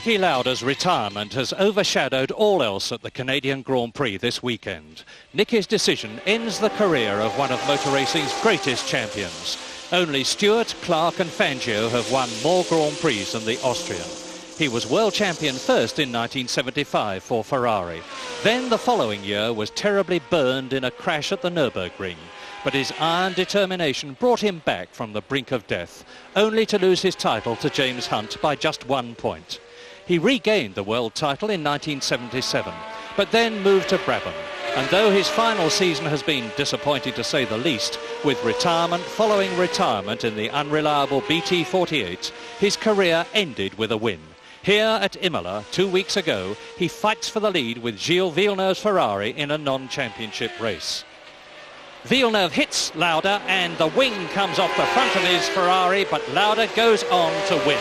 Niki Lauda's retirement has overshadowed all else at the Canadian Grand Prix this weekend. Niki's decision ends the career of one of motor racing's greatest champions. Only Stewart, Clark and Fangio have won more Grand Prix than the Austrian. He was world champion first in 1975 for Ferrari. Then the following year was terribly burned in a crash at the Nürburgring. But his iron determination brought him back from the brink of death, only to lose his title to James Hunt by just 1 point. He regained the world title in 1977, but then moved to Brabham. And though his final season has been disappointing to say the least, with retirement following retirement in the unreliable BT48, his career ended with a win. Here at Imola 2 weeks ago, he fights for the lead with Gilles Villeneuve's Ferrari in a non-championship race. Villeneuve hits Lauda and the wing comes off the front of his Ferrari, but Lauda goes on to win.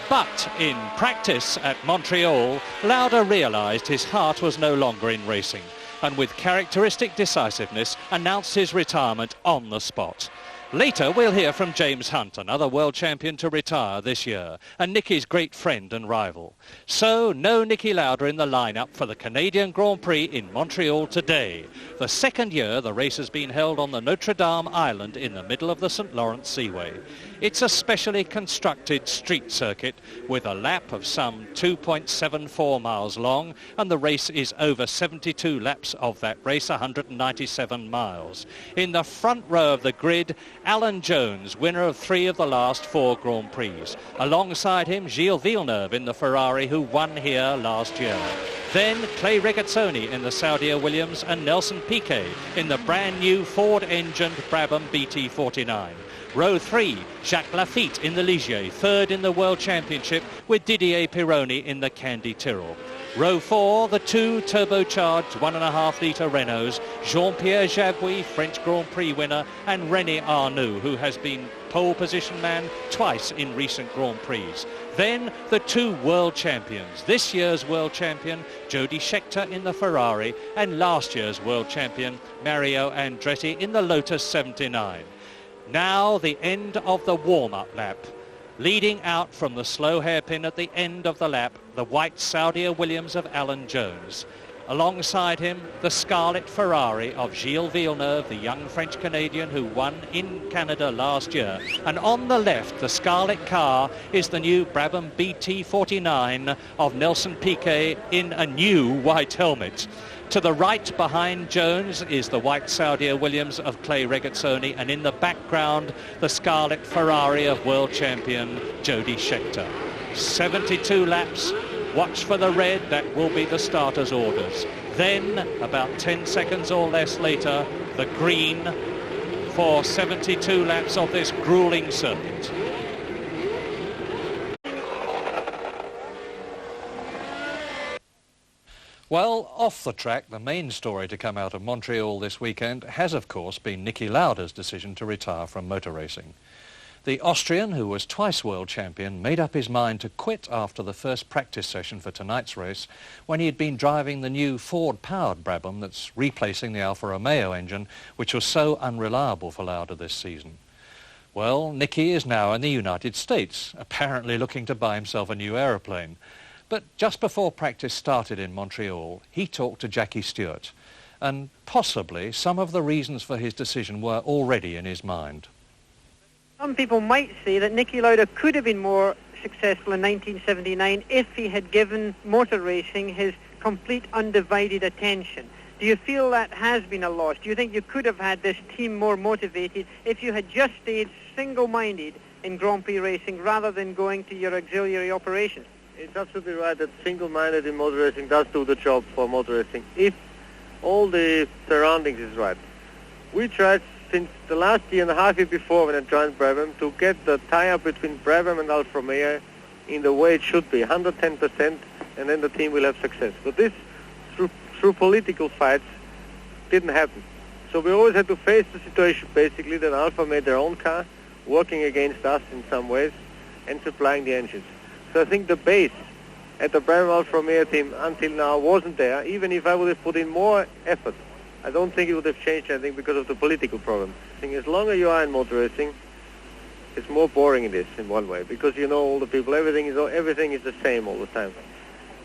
But in practice at Montreal, Lauda realised his heart was no longer in racing and with characteristic decisiveness announced his retirement on the spot. Later we'll hear from James Hunt, another world champion to retire this year, and Niki's great friend and rival. So no Niki Lauda in the lineup for the Canadian Grand Prix in Montreal today. The second year the race has been held on the Notre Dame Island in the middle of the St. Lawrence Seaway. It's a specially constructed street circuit with a lap of some 2.74 miles long, and the race is over 72 laps of that race, 197 miles. In the front row of the grid, Alan Jones, winner of 3 of the last 4 Grand Prix. Alongside him, Gilles Villeneuve in the Ferrari, who won here last year. Then Clay Regazzoni in the Saudia Williams and Nelson Piquet in the brand new Ford-engined Brabham BT49. Row 3, Jacques Lafitte in the Ligier, third in the World Championship with Didier Pironi in the Candy Tyrrell. Row 4, the 2 turbocharged 1.5-litre Renaults, Jean-Pierre Jabouille, French Grand Prix winner, and René Arnoux, who has been pole position man twice in recent Grand Prix. Then the 2 world champions, this year's world champion Jody Scheckter in the Ferrari and last year's world champion Mario Andretti in the Lotus 79. Now the end of the warm-up lap. Leading out from the slow hairpin at the end of the lap, the white Saudia Williams of Alan Jones. Alongside him, the scarlet Ferrari of Gilles Villeneuve, the young French-Canadian who won in Canada last year. And on the left, the scarlet car is the new Brabham BT49 of Nelson Piquet in a new white helmet. To the right behind Jones is the white Saudia Williams of Clay Regazzoni, and in the background the scarlet Ferrari of world champion Jody Scheckter. 72 laps, watch for the red, that will be the starter's orders. Then, about 10 seconds or less later, the green for 72 laps of this grueling circuit. Well, off the track, the main story to come out of Montreal this weekend has, of course, been Niki Lauda's decision to retire from motor racing. The Austrian, who was twice world champion, made up his mind to quit after the first practice session for tonight's race when he had been driving the new Ford-powered Brabham that's replacing the Alfa Romeo engine, which was so unreliable for Lauda this season. Well, Niki is now in the United States, apparently looking to buy himself a new aeroplane. But just before practice started in Montreal, he talked to Jackie Stewart, and possibly some of the reasons for his decision were already in his mind. Some people might say that Niki Lauda could have been more successful in 1979 if he had given motor racing his complete undivided attention. Do you feel that has been a loss? Do you think you could have had this team more motivated if you had just stayed single-minded in Grand Prix racing rather than going to your auxiliary operations? It's absolutely right that single-minded in motor racing does do the job for motor racing, if all the surroundings is right. We tried since the last year and a half year before when I joined Brabham to get the tie-up between Brabham and Alfa Romeo in the way it should be, 110%, and then the team will have success. But this, through political fights, didn't happen. So we always had to face the situation basically that Alfa made their own car, working against us in some ways, and supplying the engines. So I think the base at the Brabham Alfa Romeo team until now wasn't there. Even if I would have put in more effort, I don't think it would have changed anything because of the political problem. I think as long as you are in motor racing, it's more boring it is in one way, because you know all the people, everything is the same all the time.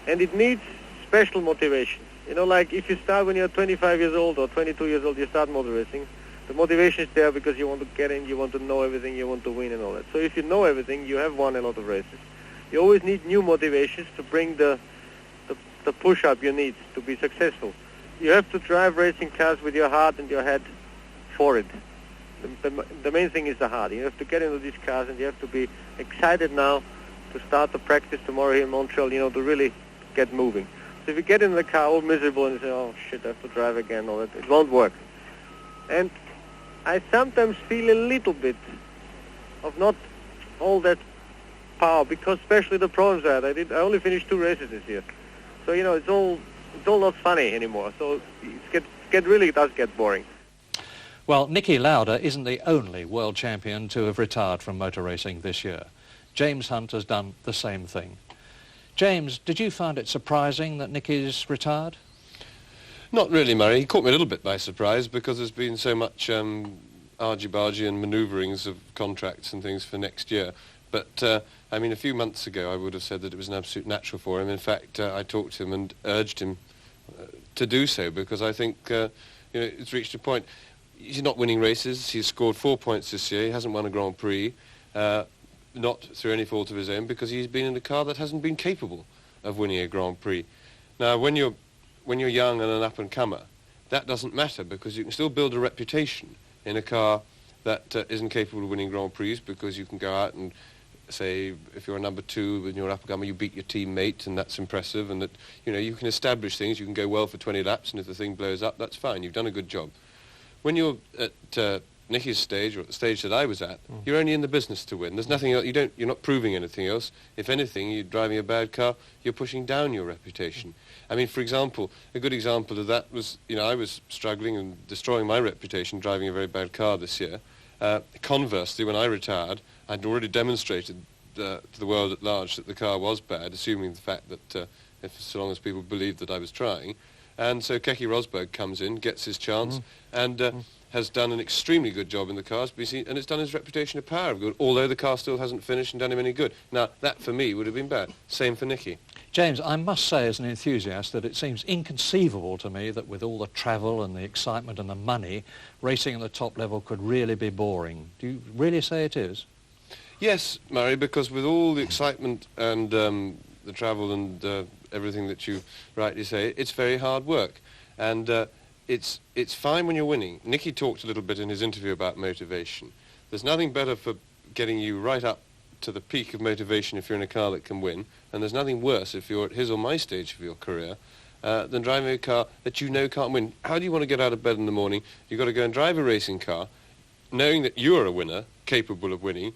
And it needs special motivation. You know, like if you start when you're 25 years old or 22 years old, you start motor racing. The motivation is there because you want to get in, you want to know everything, you want to win and all that. So if you know everything, you have won a lot of races. You always need new motivations to bring the push-up you need to be successful. You have to drive racing cars with your heart and your head for it. The main thing is the heart. You have to get into these cars and you have to be excited now to start the practice tomorrow here in Montreal, you know, to really get moving. So if you get in the car all miserable and you say, oh shit, I have to drive again, all that, it won't work. And I sometimes feel a little bit of not all that power, because especially the problems I had. I only finished 2 races this year. So, you know, it's all not funny anymore. So it really does get boring. Well, Niki Lauda isn't the only world champion to have retired from motor racing this year. James Hunt has done the same thing. James, did you find it surprising that Niki's retired? Not really, Murray. He caught me a little bit by surprise because there's been so much argy-bargy and manoeuvrings of contracts and things for next year. But, I mean, a few months ago I would have said that it was an absolute natural for him. In fact, I talked to him and urged him to do so, because I think, you know, it's reached a point. He's not winning races. He's scored 4 points this year. He hasn't won a Grand Prix, not through any fault of his own, because he's been in a car that hasn't been capable of winning a Grand Prix. Now, when you're young and an up-and-comer, that doesn't matter, because you can still build a reputation in a car that isn't capable of winning Grand Prix, because you can go out and say, if you're a number 2 and you're an up-and-comer, you beat your teammate, and that's impressive, and that, you know, you can establish things. You can go well for 20 laps, and if the thing blows up, that's fine. You've done a good job. When you're at Niki's stage, or at the stage that I was at, you're only in the business to win. There's nothing else. You're not proving anything else. If anything, you're driving a bad car, you're pushing down your reputation. I mean, for example, a good example of that was, you know, I was struggling and destroying my reputation driving a very bad car this year. Conversely, when I retired, I'd already demonstrated to the world at large that the car was bad, assuming the fact that so long as people believed that I was trying. And so Keke Rosberg comes in, gets his chance, and has done an extremely good job in the cars, and it's done his reputation a power of good, although the car still hasn't finished and done him any good. Now, that for me would have been bad. Same for Niki. James, I must say as an enthusiast that it seems inconceivable to me that with all the travel and the excitement and the money, racing at the top level could really be boring. Do you really say it is? Yes, Murray, because with all the excitement and the travel and everything that you rightly say, it's very hard work. And it's fine when you're winning. Niki talked a little bit in his interview about motivation. There's nothing better for getting you right up to the peak of motivation if you're in a car that can win, and there's nothing worse if you're at his or my stage of your career than driving a car that you know can't win. How do you want to get out of bed in the morning? You've got to go and drive a racing car, knowing that you're a winner, capable of winning,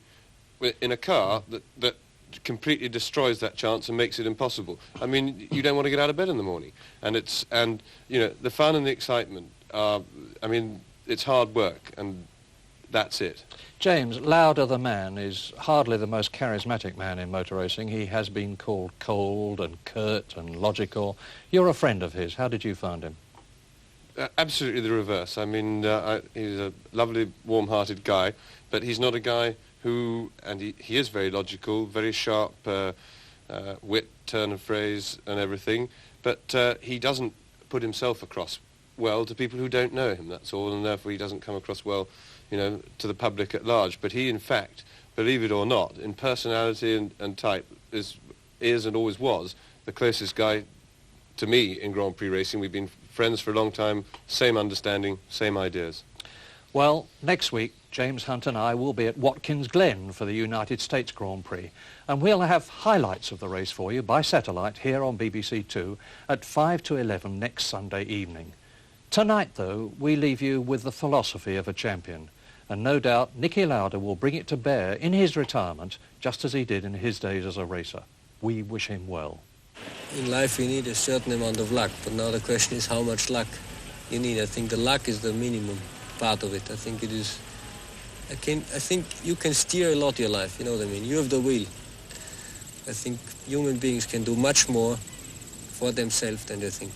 in a car that completely destroys that chance and makes it impossible. I mean, you don't want to get out of bed in the morning. And you know, the fun and the excitement are, I mean, it's hard work, and that's it. James, Lauda the man is hardly the most charismatic man in motor racing. He has been called cold and curt and logical. You're a friend of his. How did you find him? Absolutely the reverse. I mean, he's a lovely, warm-hearted guy, but he's not a guy who, and he is very logical, very sharp wit, turn of phrase and everything, but he doesn't put himself across well to people who don't know him, that's all, and therefore he doesn't come across well, you know, to the public at large. But he, in fact, believe it or not, in personality and type, is and always was the closest guy to me in Grand Prix racing. We've been friends for a long time, same understanding, same ideas. Well, next week, James Hunt and I will be at Watkins Glen for the United States Grand Prix, and we'll have highlights of the race for you by satellite here on BBC Two at 5 to 11 next Sunday evening. Tonight, though, we leave you with the philosophy of a champion, and no doubt Niki Lauda will bring it to bear in his retirement, just as he did in his days as a racer. We wish him well. In life you need a certain amount of luck, but now the question is how much luck you need. I think the luck is the minimum part of it. I think it is. I think you can steer a lot your life, you know what I mean? You have the will. I think human beings can do much more for themselves than they think.